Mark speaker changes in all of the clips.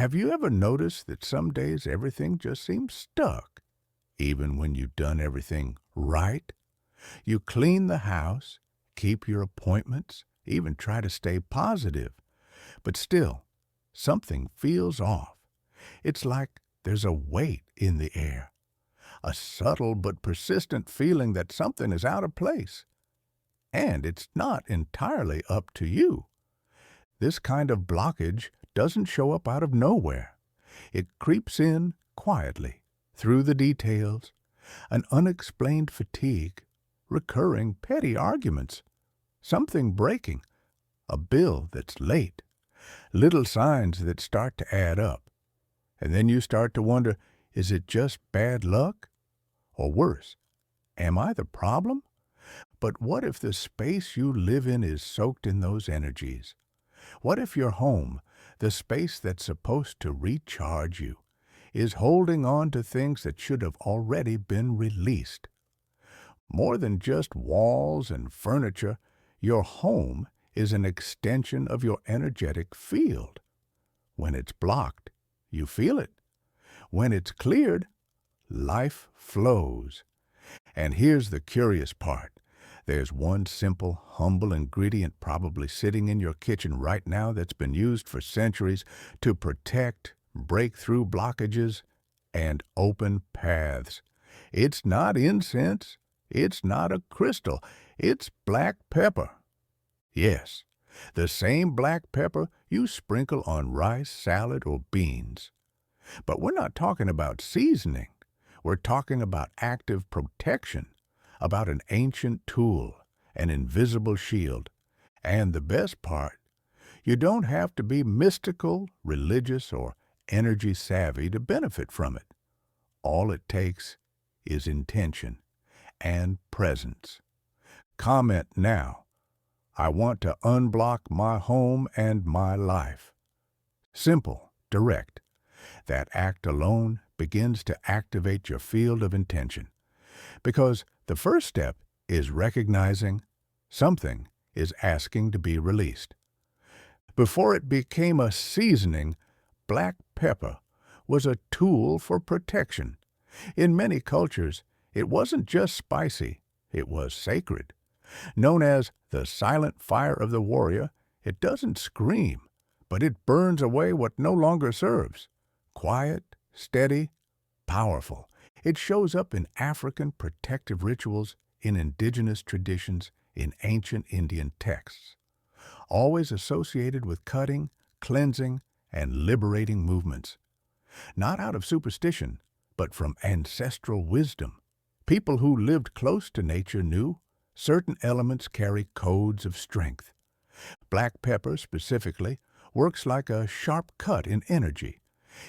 Speaker 1: Have you ever noticed that some days everything just seems stuck, even when you've done everything right? You clean the house, keep your appointments, even try to stay positive, but still, something feels off. It's like there's a weight in the air, a subtle but persistent feeling that something is out of place, and it's not entirely up to you. This kind of blockage doesn't show up out of nowhere. It creeps in quietly, through the details, an unexplained fatigue, recurring petty arguments, something breaking, a bill that's late, little signs that start to add up. And then you start to wonder, is it just bad luck? Or worse, am I the problem? But what if the space you live in is soaked in those energies? What if your home, the space that's supposed to recharge you, is holding on to things that should have already been released? More than just walls and furniture, your home is an extension of your energetic field. When it's blocked, you feel it. When it's cleared, life flows. And here's the curious part. There's one simple, humble ingredient probably sitting in your kitchen right now that's been used for centuries to protect, break through blockages, and open paths. It's not incense. It's not a crystal. It's black pepper. Yes, the same black pepper you sprinkle on rice, salad, or beans. But we're not talking about seasoning. We're talking about active protection, about an ancient tool, an invisible shield. And the best part, you don't have to be mystical, religious, or energy savvy to benefit from it. All it takes is intention and presence. Comment now. I want to unblock my home and my life. Simple, direct. That act alone begins to activate your field of intention. Because the first step is recognizing something is asking to be released. Before it became a seasoning, black pepper was a tool for protection. In many cultures, it wasn't just spicy, it was sacred. Known as the silent fire of the warrior, it doesn't scream, but it burns away what no longer serves. Quiet, steady, powerful. It shows up in African protective rituals, in indigenous traditions, in ancient Indian texts. Always associated with cutting, cleansing, and liberating movements. Not out of superstition, but from ancestral wisdom. People who lived close to nature knew certain elements carry codes of strength. Black pepper, specifically, works like a sharp cut in energy.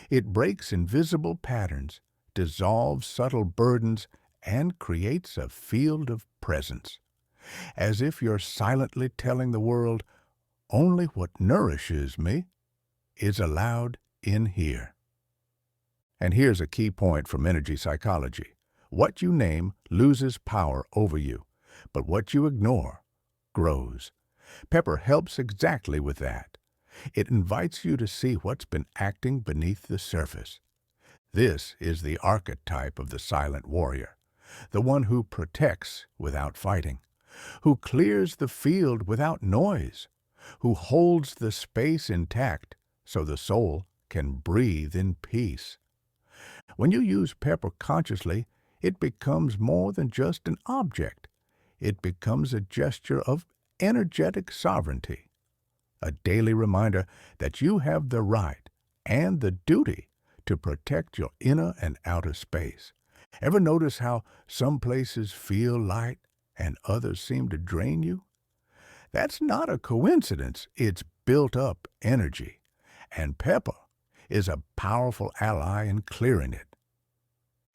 Speaker 1: It breaks invisible patterns, dissolves subtle burdens, and creates a field of presence. As if you're silently telling the world, only what nourishes me is allowed in here. And here's a key point from energy psychology. What you name loses power over you, but what you ignore grows. Pepper helps exactly with that. It invites you to see what's been acting beneath the surface. This is the archetype of the silent warrior, the one who protects without fighting, who clears the field without noise, who holds the space intact so the soul can breathe in peace. When you use pepper consciously, it becomes more than just an object. It becomes a gesture of energetic sovereignty, a daily reminder that you have the right and the duty to protect your inner and outer space. Ever notice how some places feel light and others seem to drain you? That's not a coincidence. It's built up energy. And pepper is a powerful ally in clearing it.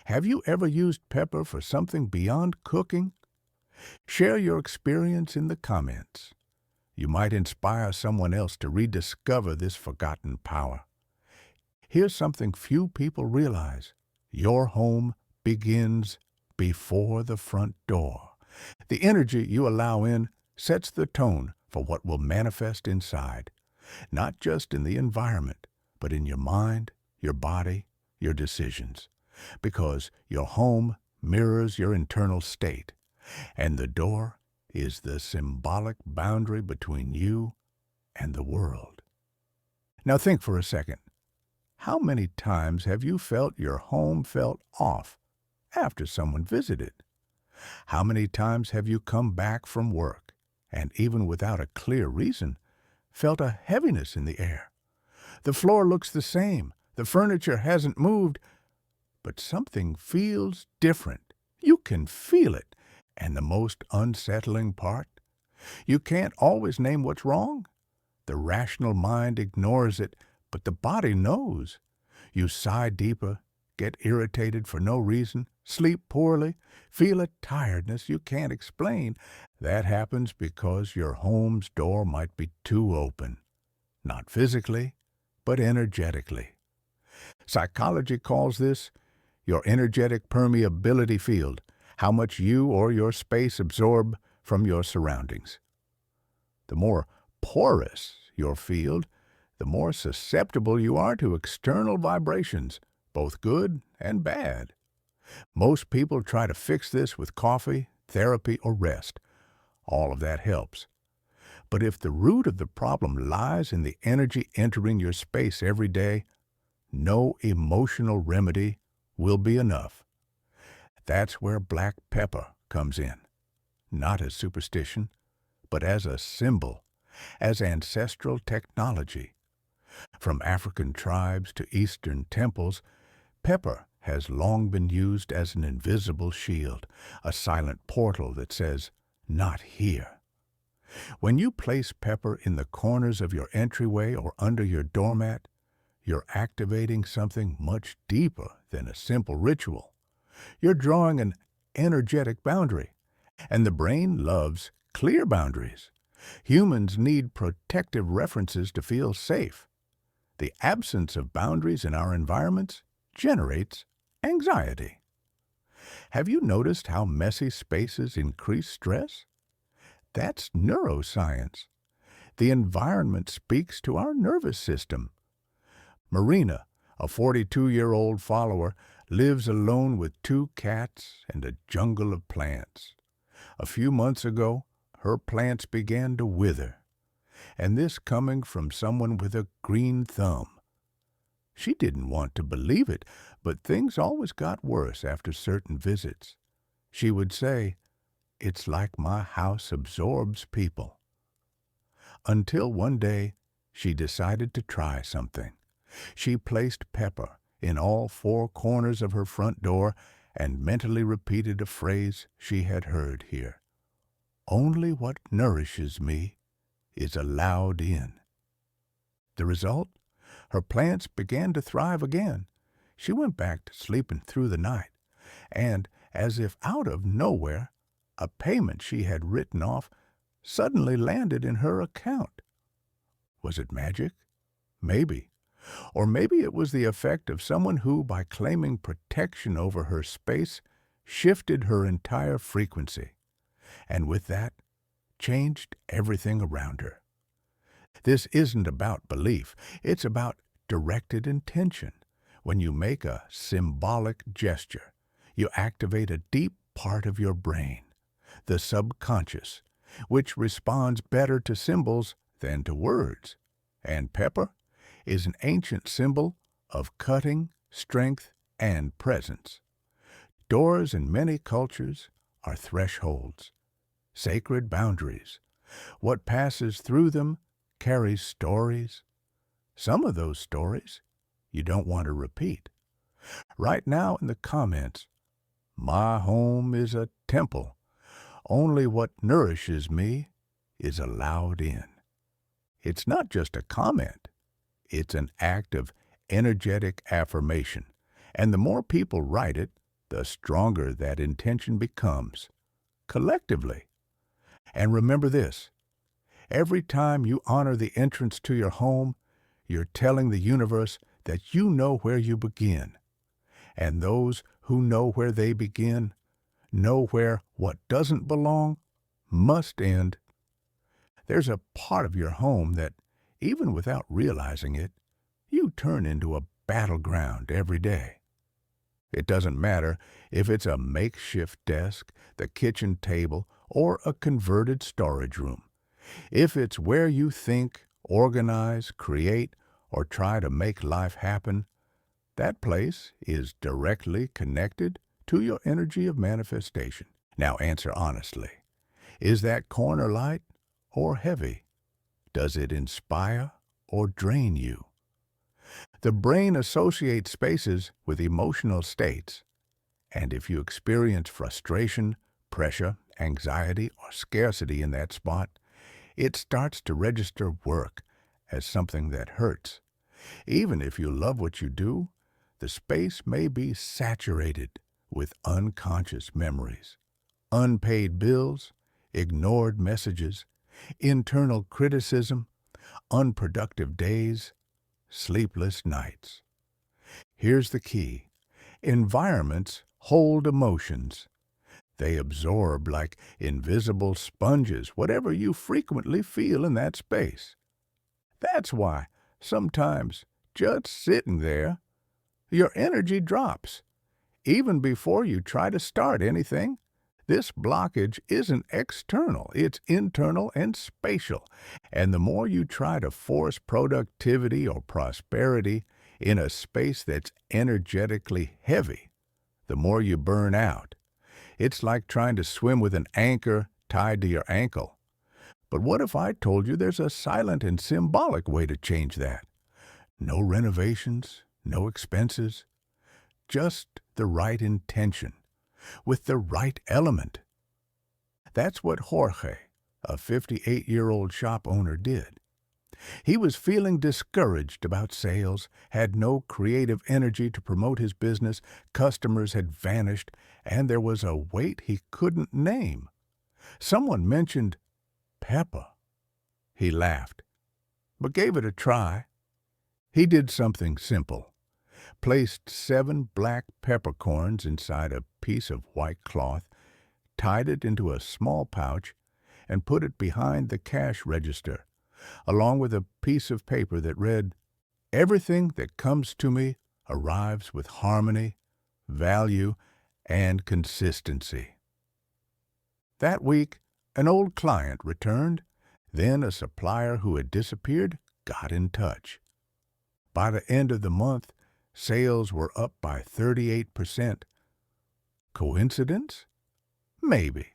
Speaker 1: Have you ever used pepper for something beyond cooking? Share your experience in the comments. You might inspire someone else to rediscover this forgotten power. Here's something few people realize. Your home begins before the front door. The energy you allow in sets the tone for what will manifest inside, not just in the environment, but in your mind, your body, your decisions, because your home mirrors your internal state, and the door is the symbolic boundary between you and the world. Now think for a second. How many times have you felt your home felt off after someone visited? How many times have you come back from work and, even without a clear reason, felt a heaviness in the air? The floor looks the same, the furniture hasn't moved, but something feels different. You can feel it. And the most unsettling part? You can't always name what's wrong. The rational mind ignores it, but the body knows. You sigh deeper, get irritated for no reason, sleep poorly, feel a tiredness you can't explain. That happens because your home's door might be too open. Not physically, but energetically. Psychology calls this your energetic permeability field, how much you or your space absorb from your surroundings. The more porous your field, the more susceptible you are to external vibrations, both good and bad. Most people try to fix this with coffee, therapy, or rest. All of that helps. But if the root of the problem lies in the energy entering your space every day, no emotional remedy will be enough. That's where black pepper comes in, not as superstition, but as a symbol, as ancestral technology. From African tribes to Eastern temples, pepper has long been used as an invisible shield, a silent portal that says, "Not here." When you place pepper in the corners of your entryway or under your doormat, you're activating something much deeper than a simple ritual. You're drawing an energetic boundary, and the brain loves clear boundaries. Humans need protective references to feel safe. The absence of boundaries in our environments generates anxiety. Have you noticed how messy spaces increase stress? That's neuroscience. The environment speaks to our nervous system. Marina, a 42-year-old follower, lives alone with 2 cats and a jungle of plants. A few months ago, her plants began to wither, and this coming from someone with a green thumb. She didn't want to believe it, but things always got worse after certain visits. She would say, "It's like my house absorbs people." Until one day, she decided to try something. She placed pepper in all 4 corners of her front door and mentally repeated a phrase she had heard here. "Only what nourishes me is allowed in." The result? Her plants began to thrive again. She went back to sleeping through the night, and, as if out of nowhere, a payment she had written off suddenly landed in her account. Was it magic? Maybe. Or maybe it was the effect of someone who, by claiming protection over her space, shifted her entire frequency, and with that, changed everything around her. This isn't about belief, it's about directed intention. When you make a symbolic gesture, you activate a deep part of your brain, the subconscious, which responds better to symbols than to words. And pepper is an ancient symbol of cutting, strength, and presence. Doors in many cultures are thresholds, sacred boundaries. What passes through them carries stories. Some of those stories you don't want to repeat. Right now in the comments, "My home is a temple. Only what nourishes me is allowed in." It's not just a comment. It's an act of energetic affirmation. And the more people write it, the stronger that intention becomes, collectively. And remember this, every time you honor the entrance to your home, you're telling the universe that you know where you begin. And those who know where they begin know where what doesn't belong must end. There's a part of your home that, even without realizing it, you turn into a battleground every day. It doesn't matter if it's a makeshift desk, the kitchen table, or a converted storage room. If it's where you think, organize, create, or try to make life happen, that place is directly connected to your energy of manifestation. Now answer honestly. Is that corner light or heavy? Does it inspire or drain you? The brain associates spaces with emotional states, and if you experience frustration, pressure, anxiety, or scarcity in that spot, it starts to register work as something that hurts. Even if you love what you do, the space may be saturated with unconscious memories, unpaid bills, ignored messages, internal criticism, unproductive days, sleepless nights. Here's the key. Environments hold emotions. They absorb like invisible sponges whatever you frequently feel in that space. That's why sometimes just sitting there, your energy drops. Even before you try to start anything, this blockage isn't external, it's internal and spatial. And the more you try to force productivity or prosperity in a space that's energetically heavy, the more you burn out. It's like trying to swim with an anchor tied to your ankle. But what if I told you there's a silent and symbolic way to change that? No renovations, no expenses, just the right intention, with the right element. That's what Jorge, a 58-year-old shop owner, did. He was feeling discouraged about sales, had no creative energy to promote his business, customers had vanished, and there was a weight he couldn't name. Someone mentioned pepper. He laughed, but gave it a try. He did something simple. Placed 7 black peppercorns inside a piece of white cloth, tied it into a small pouch, and put it behind the cash register, along with a piece of paper that read, "Everything that comes to me arrives with harmony, value, and consistency." That week, an old client returned. Then a supplier who had disappeared got in touch. By the end of the month, sales were up by 38%. Coincidence? Maybe.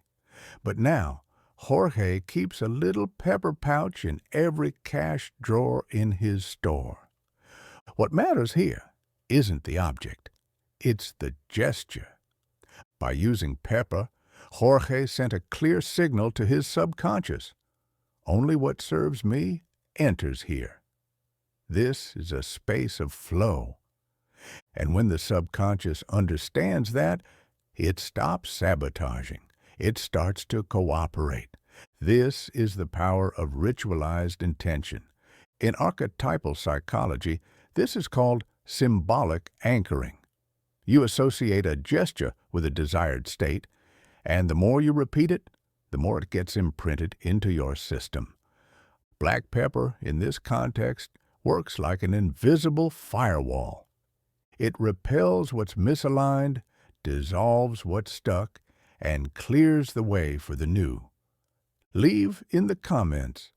Speaker 1: But now, Jorge keeps a little pepper pouch in every cash drawer in his store. What matters here isn't the object, it's the gesture. By using pepper, Jorge sent a clear signal to his subconscious. Only what serves me enters here. This is a space of flow. And when the subconscious understands that, it stops sabotaging. It starts to cooperate. This is the power of ritualized intention. In archetypal psychology, this is called symbolic anchoring. You associate a gesture with a desired state, and the more you repeat it, the more it gets imprinted into your system. Black pepper, in this context, works like an invisible firewall. It repels what's misaligned, dissolves what's stuck, and clears the way for the new. Leave in the comments,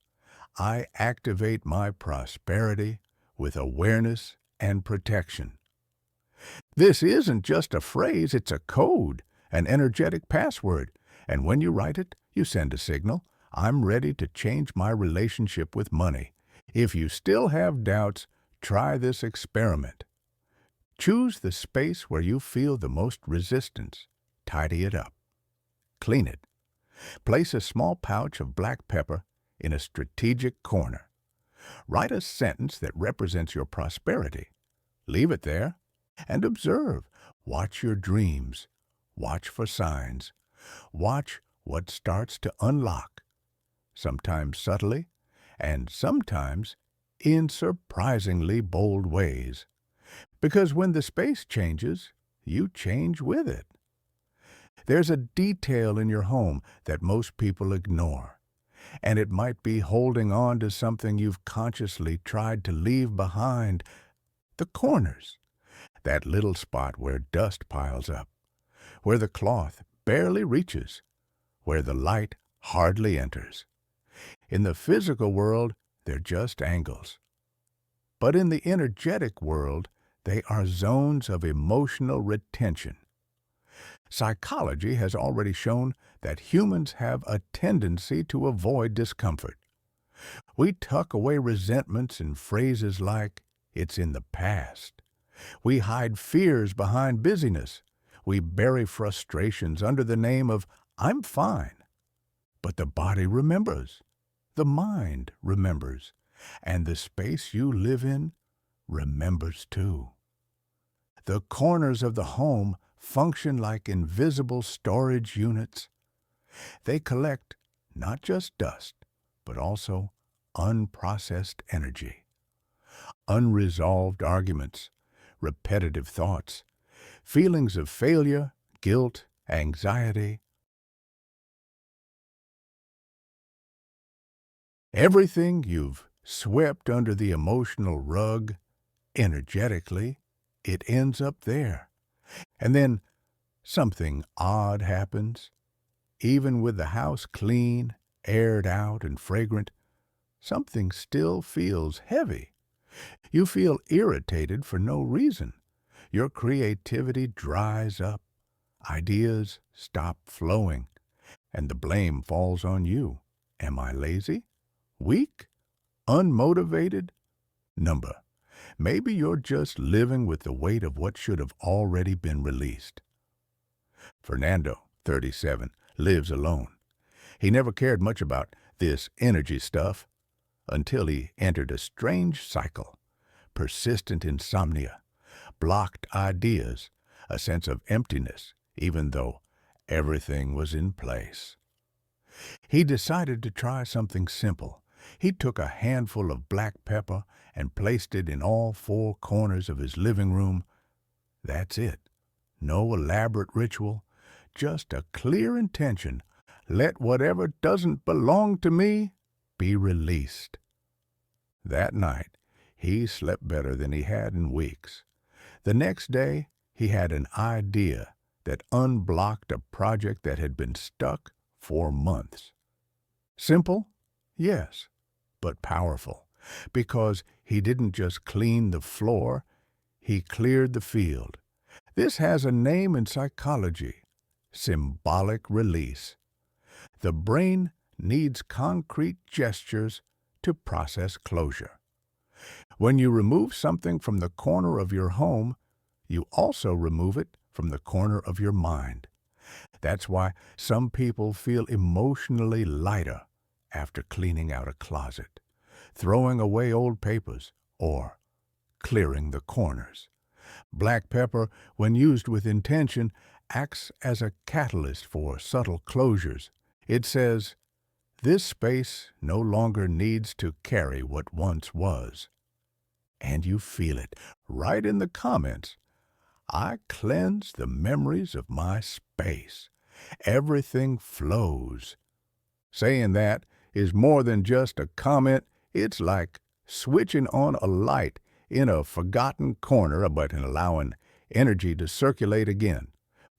Speaker 1: "I activate my prosperity with awareness and protection." This isn't just a phrase, it's a code, an energetic password. And when you write it, you send a signal, "I'm ready to change my relationship with money." If you still have doubts, try this experiment. Choose the space where you feel the most resistance. Tidy it up. Clean it. Place a small pouch of black pepper in a strategic corner. Write a sentence that represents your prosperity. Leave it there and observe. Watch your dreams. Watch for signs. Watch what starts to unlock, sometimes subtly, and sometimes in surprisingly bold ways. Because when the space changes, you change with it. There's a detail in your home that most people ignore, and it might be holding on to something you've consciously tried to leave behind. The corners, that little spot where dust piles up, where the cloth barely reaches, where the light hardly enters. In the physical world, they're just angles. But in the energetic world, they are zones of emotional retention. Psychology has already shown that humans have a tendency to avoid discomfort. We tuck away resentments in phrases like, "It's in the past." We hide fears behind busyness. We bury frustrations under the name of, "I'm fine." But the body remembers. The mind remembers. And the space you live in remembers too. The corners of the home function like invisible storage units. They collect not just dust, but also unprocessed energy, unresolved arguments, repetitive thoughts, feelings of failure, guilt, anxiety. Everything you've swept under the emotional rug, energetically, it ends up there. And then something odd happens. Even with the house clean, aired out, and fragrant, something still feels heavy. You feel irritated for no reason. Your creativity dries up. Ideas stop flowing. And the blame falls on you. Am I lazy? Weak? Unmotivated? Number. Maybe you're just living with the weight of what should have already been released. Fernando, 37, lives alone. He never cared much about this energy stuff until he entered a strange cycle. Persistent insomnia, blocked ideas, a sense of emptiness, even though everything was in place. He decided to try something simple. He took a handful of black pepper and placed it in all four corners of his living room. That's it. No elaborate ritual, just a clear intention. Let whatever doesn't belong to me be released. That night, he slept better than he had in weeks. The next day, he had an idea that unblocked a project that had been stuck for months. Simple? Yes, but powerful, because he didn't just clean the floor, he cleared the field. This has a name in psychology: symbolic release. The brain needs concrete gestures to process closure. When you remove something from the corner of your home, you also remove it from the corner of your mind. That's why some people feel emotionally lighter after cleaning out a closet, throwing away old papers, or clearing the corners. Black pepper, when used with intention, acts as a catalyst for subtle closures. It says, "This space no longer needs to carry what once was." And you feel it right in the comments. "I cleanse the memories of my space. Everything flows." Saying that is more than just a comment. It's like switching on a light in a forgotten corner, but allowing energy to circulate again.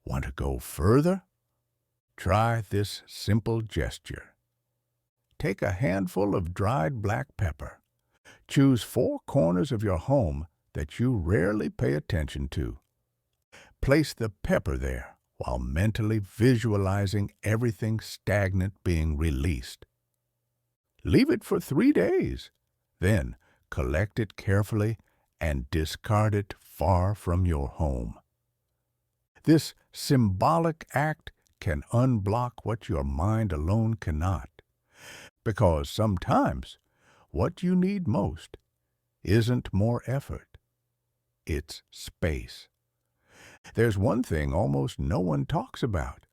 Speaker 1: Want to go further? Try this simple gesture. Take a handful of dried black pepper. Choose four corners of your home that you rarely pay attention to. Place the pepper there while mentally visualizing everything stagnant being released. Leave it for 3 days. Then collect it carefully and discard it far from your home. This symbolic act can unblock what your mind alone cannot. Because sometimes what you need most isn't more effort. It's space. There's one thing almost no one talks about,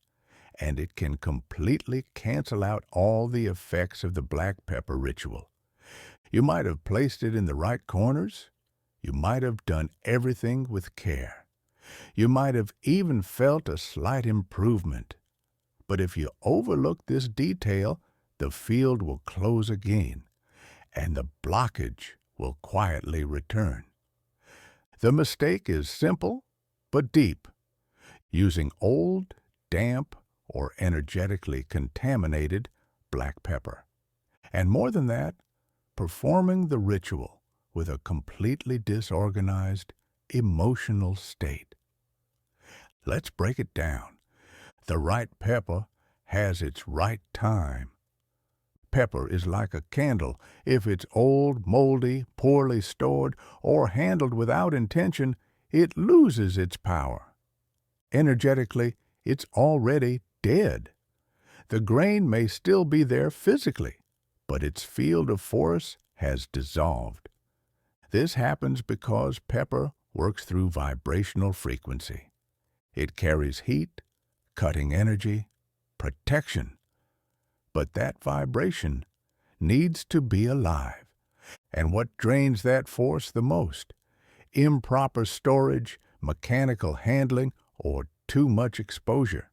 Speaker 1: and it can completely cancel out all the effects of the black pepper ritual. You might have placed it in the right corners. You might have done everything with care. You might have even felt a slight improvement. But if you overlook this detail, the field will close again, and the blockage will quietly return. The mistake is simple but deep, using old, damp, or energetically contaminated black pepper. And more than that, performing the ritual with a completely disorganized, emotional state. Let's break it down. The right pepper has its right time. Pepper is like a candle. If it's old, moldy, poorly stored, or handled without intention, it loses its power. Energetically, it's already dead. The grain may still be there physically, but its field of force has dissolved. This happens because pepper works through vibrational frequency. It carries heat, cutting energy, protection. But that vibration needs to be alive. And what drains that force the most? Improper storage, mechanical handling, or too much exposure.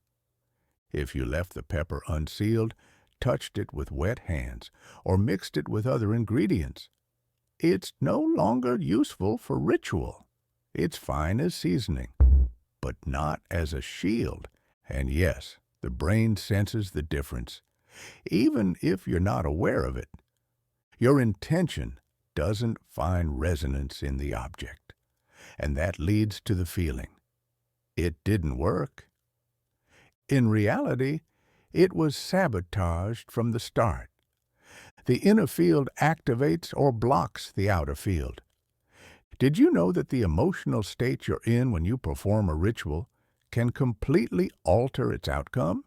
Speaker 1: If you left the pepper unsealed, touched it with wet hands, or mixed it with other ingredients, it's no longer useful for ritual. It's fine as seasoning, but not as a shield. And yes, the brain senses the difference, even if you're not aware of it. Your intention doesn't find resonance in the object, and that leads to the feeling, it didn't work. In reality, it was sabotaged from the start. The inner field activates or blocks the outer field. Did you know that the emotional state you're in when you perform a ritual can completely alter its outcome?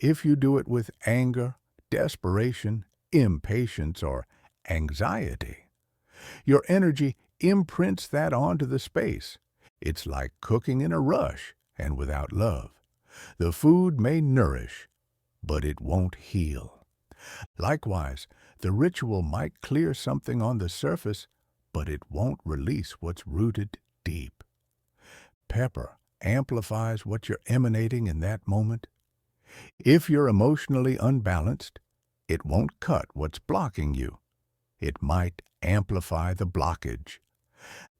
Speaker 1: If you do it with anger, desperation, impatience, or anxiety, your energy imprints that onto the space. It's like cooking in a rush and without love. The food may nourish, but it won't heal. Likewise, the ritual might clear something on the surface, but it won't release what's rooted deep. Pepper amplifies what you're emanating in that moment. If you're emotionally unbalanced, it won't cut what's blocking you. It might amplify the blockage.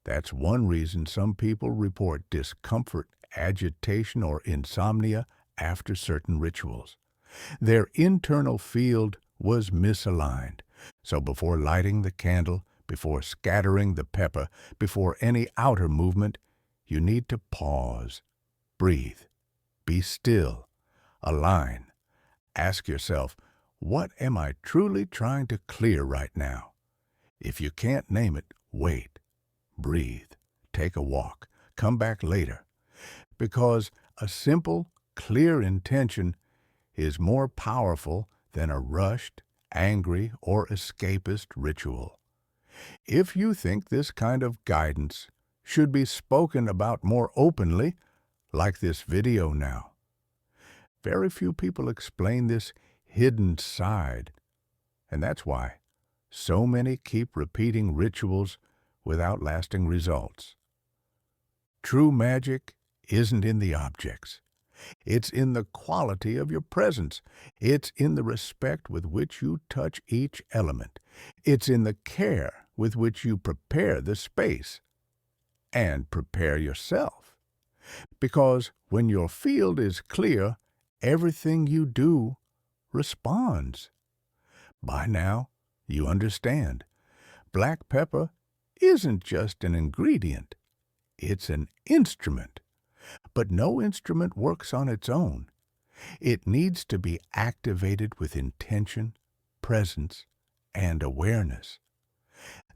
Speaker 1: That's one reason some people report discomfort, agitation, or insomnia after certain rituals. Their internal field was misaligned. So before lighting the candle, before scattering the pepper, before any outer movement, you need to pause, breathe, be still, align. Ask yourself, what am I truly trying to clear right now? If you can't name it, wait, breathe, take a walk, come back later. Because a simple, clear intention is more powerful than a rushed, angry, or escapist ritual. If you think this kind of guidance should be spoken about more openly, like this video now, very few people explain this hidden side, and that's why so many keep repeating rituals without lasting results. True magic isn't in the objects. It's in the quality of your presence. It's in the respect with which you touch each element. It's in the care with which you prepare the space and prepare yourself. Because when your field is clear, everything you do responds. By now, you understand. Black pepper isn't just an ingredient. It's an instrument. But no instrument works on its own. It needs to be activated with intention, presence, and awareness.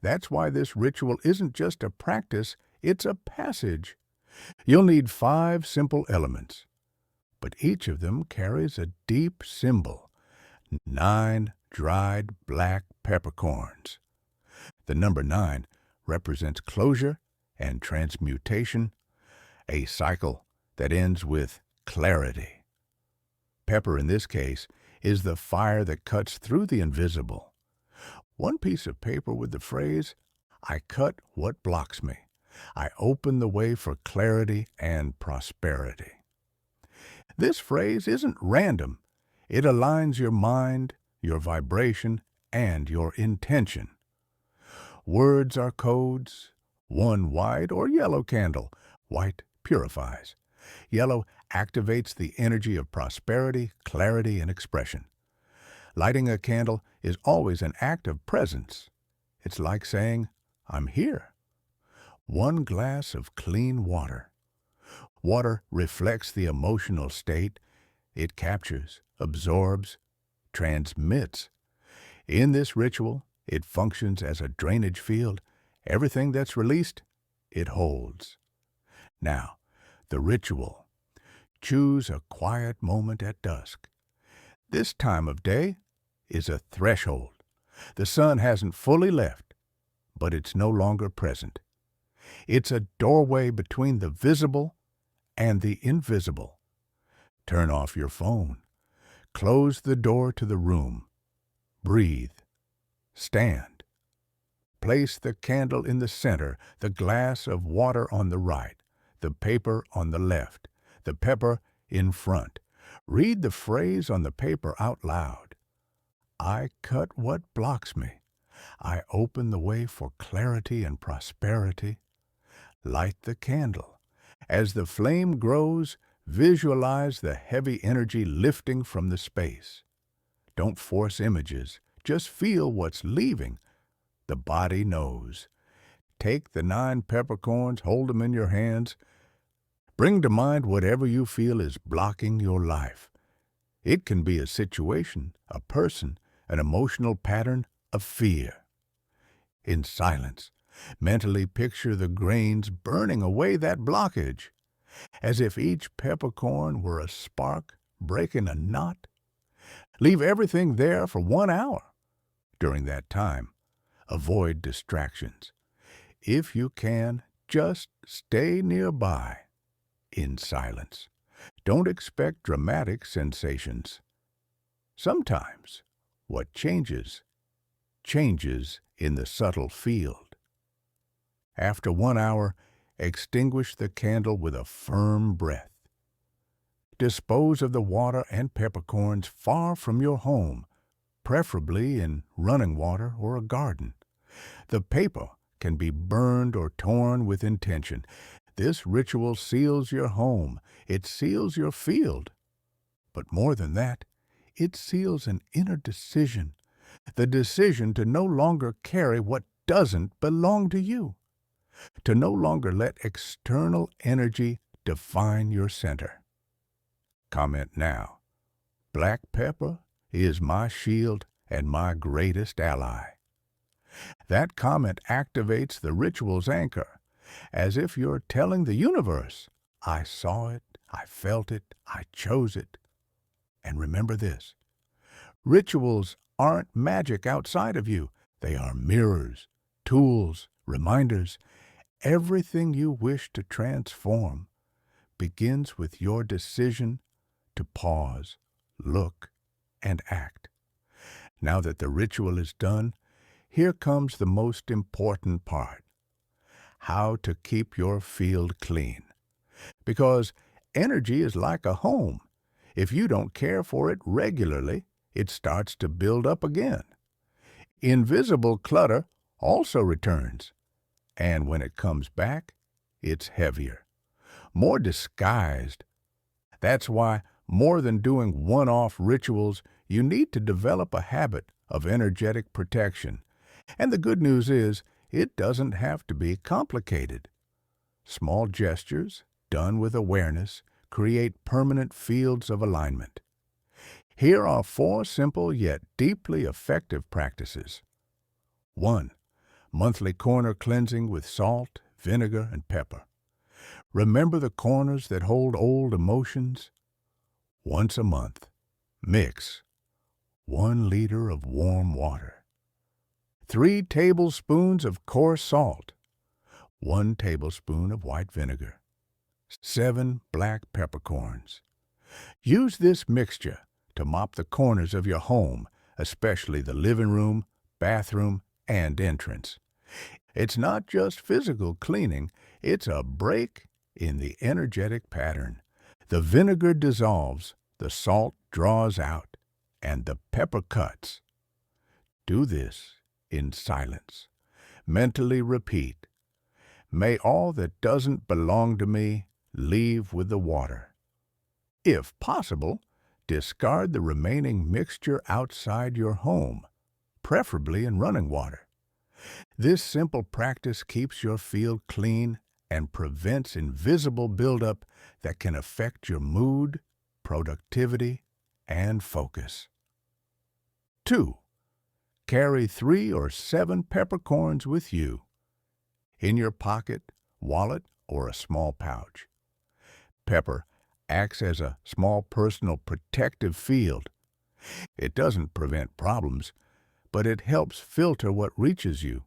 Speaker 1: That's why this ritual isn't just a practice, it's a passage. You'll need 5 simple elements, but each of them carries a deep symbol, 9 dried black peppercorns. The number 9 represents closure and transmutation, a cycle that ends with clarity. Pepper, in this case, is the fire that cuts through the invisible. One piece of paper with the phrase, "I cut what blocks me. I open the way for clarity and prosperity." This phrase isn't random. It aligns your mind, your vibration, and your intention. Words are codes. One white or yellow candle. White purifies. Yellow activates the energy of prosperity, clarity, and expression. Lighting a candle is always an act of presence. It's like saying, I'm here. One glass of clean water. Water reflects the emotional state. It captures, absorbs, transmits. In this ritual, it functions as a drainage field. Everything that's released, it holds. Now, the ritual. Choose a quiet moment at dusk. This time of day is a threshold. The sun hasn't fully left, but it's no longer present. It's a doorway between the visible and the invisible. Turn off your phone. Close the door to the room. Breathe. Stand. Place the candle in the center, the glass of water on the right, the paper on the left, the pepper in front. Read the phrase on the paper out loud. I cut what blocks me. I open the way for clarity and prosperity. Light the candle. As the flame grows, visualize the heavy energy lifting from the space. Don't force images. Just feel what's leaving. The body knows. Take the 9 peppercorns, hold them in your hands. Bring to mind whatever you feel is blocking your life. It can be a situation, a person, an emotional pattern of fear. In silence, mentally picture the grains burning away that blockage, as if each peppercorn were a spark breaking a knot. Leave everything there for 1 hour. During that time, avoid distractions. If you can, just stay nearby, in silence. Don't expect dramatic sensations. Sometimes, what changes in the subtle field. After 1 hour, extinguish the candle with a firm breath. Dispose of the water and peppercorns far from your home, preferably in running water or a garden. The paper can be burned or torn with intention. This ritual seals your home. It seals your field. But more than that, it seals an inner decision, the decision to no longer carry what doesn't belong to you, to no longer let external energy define your center. Comment now. Black pepper is my shield and my greatest ally. That comment activates the ritual's anchor, as if you're telling the universe, I saw it, I felt it, I chose it. And remember this, rituals aren't magic outside of you. They are mirrors, tools, reminders. Everything you wish to transform begins with your decision to pause, look, and act. Now that the ritual is done, here comes the most important part. How to keep your field clean. Because energy is like a home. If you don't care for it regularly, it starts to build up again. Invisible clutter also returns. And when it comes back, it's heavier, more disguised. That's why, more than doing one-off rituals, you need to develop a habit of energetic protection. And the good news is, it doesn't have to be complicated. Small gestures, done with awareness, create permanent fields of alignment. Here are 4 simple yet deeply effective practices. 1. Monthly corner cleansing with salt, vinegar, and pepper. Remember the corners that hold old emotions? Once a month, mix 1 liter of warm water, 3 tablespoons of coarse salt, 1 tablespoon of white vinegar, 7 black peppercorns. Use this mixture to mop the corners of your home, especially the living room, bathroom, and entrance. It's not just physical cleaning, it's a break in the energetic pattern. The vinegar dissolves, the salt draws out, and the pepper cuts. Do this in silence. Mentally repeat, May all that doesn't belong to me leave with the water. If possible, discard the remaining mixture outside your home, preferably in running water. This simple practice keeps your field clean and prevents invisible buildup that can affect your mood, productivity, and focus. 2. Carry 3 or 7 peppercorns with you, in your pocket, wallet, or a small pouch. Pepper acts as a small personal protective field. It doesn't prevent problems, but it helps filter what reaches you.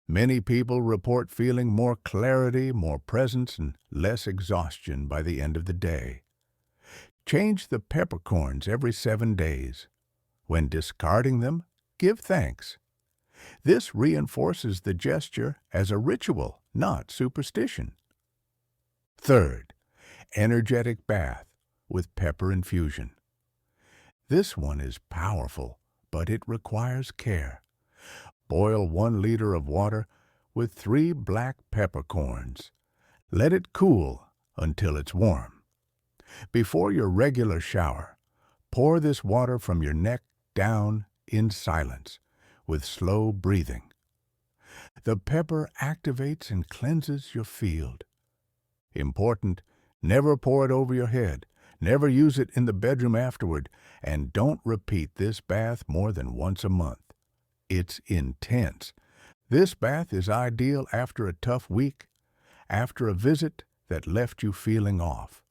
Speaker 1: Many people report feeling more clarity, more presence, and less exhaustion by the end of the day. Change the peppercorns every 7 days. When discarding them, give thanks. This reinforces the gesture as a ritual, not superstition. 3rd, energetic bath with pepper infusion. This one is powerful, but it requires care. Boil 1 liter of water with 3 black peppercorns. Let it cool until it's warm. Before your regular shower, pour this water from your neck down in silence with slow breathing. The pepper activates and cleanses your field. Important, never pour it over your head. Never use it in the bedroom afterward, and don't repeat this bath more than once a month. It's intense. This bath is ideal after a tough week, after a visit that left you feeling off,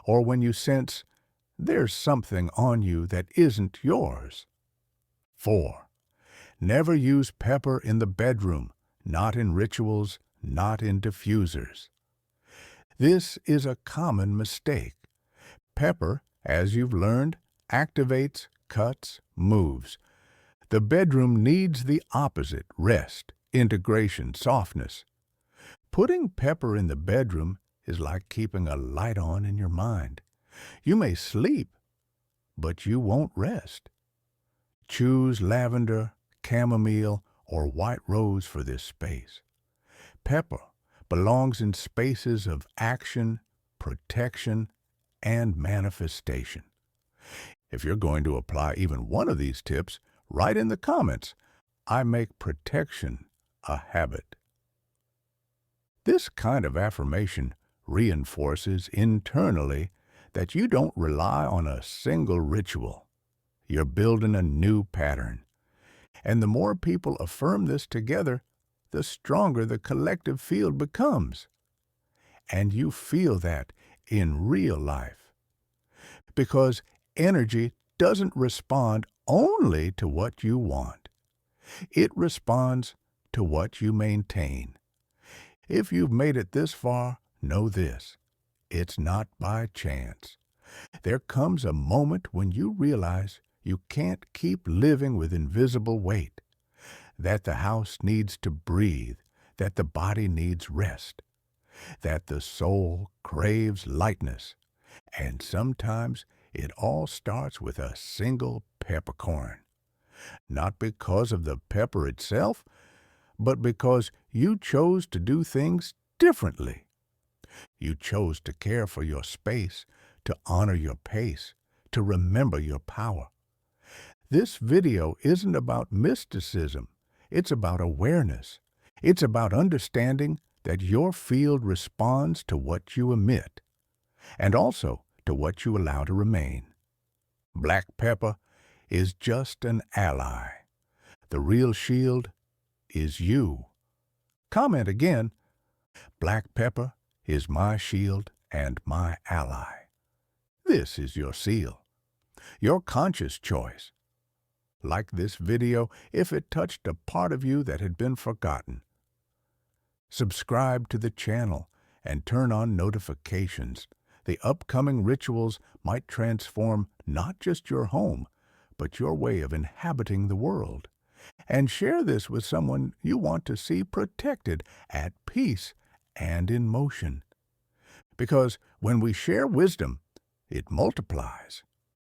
Speaker 1: or when you sense there's something on you that isn't yours. 4. Never use pepper in the bedroom, not in rituals, not in diffusers. This is a common mistake. Pepper, as you've learned, activates, cuts, moves. The bedroom needs the opposite: rest, integration, softness. Putting pepper in the bedroom is like keeping a light on in your mind. You may sleep, but you won't rest. Choose lavender, chamomile, or white rose for this space. Pepper belongs in spaces of action, protection, and manifestation. If you're going to apply even one of these tips, write in the comments, "I make protection a habit." This kind of affirmation reinforces internally that you don't rely on a single ritual. You're building a new pattern. And the more people affirm this together, the stronger the collective field becomes. And you feel that in real life. Because energy doesn't respond only to what you want. It responds to what you maintain. If you've made it this far, know this: it's not by chance. There comes a moment when you realize you can't keep living with invisible weight, that the house needs to breathe, that the body needs rest, that the soul craves lightness, and sometimes it all starts with a single peppercorn. Not because of the pepper itself, but because you chose to do things differently. You chose to care for your space, to honor your pace, to remember your power. This video isn't about mysticism. It's about awareness. It's about understanding that your field responds to what you emit, and also to what you allow to remain. Black pepper is just an ally. The real shield is you. Comment again: black pepper is my shield and my ally. This is your seal, your conscious choice. Like this video if it touched a part of you that had been forgotten. Subscribe to the channel and turn on notifications. The upcoming rituals might transform not just your home, but your way of inhabiting the world. And share this with someone you want to see protected, at peace, and in motion. Because when we share wisdom, it multiplies.